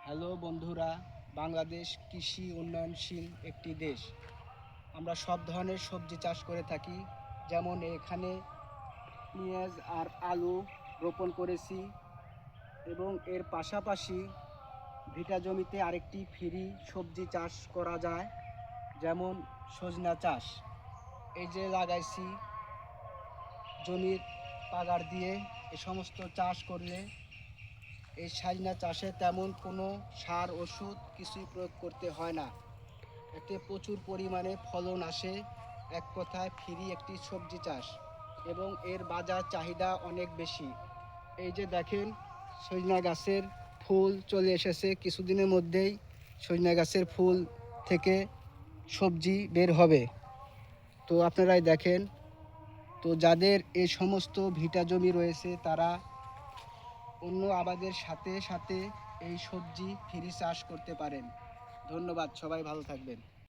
Hello বন্ধুরা, বাংলাদেশ কৃষি উন্নয়নশীল একটি দেশ। আমরা সব ধরনের সবজি চাষ করে থাকি। যেমন এখানে পেঁয়াজ আর আলু রোপণ করেছি এবং এর পাশাপাশি ভিটা জমিতে আরেকটি ফ্রি সবজি চাষ করা যায়, যেমন সজনা চাষ। এই যে লাগাইছি জমির পাগার দিয়ে, এ সমস্ত চাষ করলে এই সজনা চাষে তেমন কোনো সার ওষুধ কিছুই প্রয়োগ করতে হয় না। এতে প্রচুর পরিমাণে ফলন আসে। এক কথায় ফ্রি একটি সবজি চাষ এবং এর বাজার চাহিদা অনেক বেশি। এই যে দেখেন, সজনা গাছের ফুল চলে এসেছে, কিছুদিনের মধ্যেই সজনা গাছের ফুল থেকে সবজি বের হবে। তো আপনারাই দেখেন। তো যাদের এই সমস্ত ভিটা জমি রয়েছে তারা অন্য আবাদের সাথে সাথে এই সবজি ফ্রি চাষ করতে পারেন। ধন্যবাদ, সবাই ভালো থাকবেন।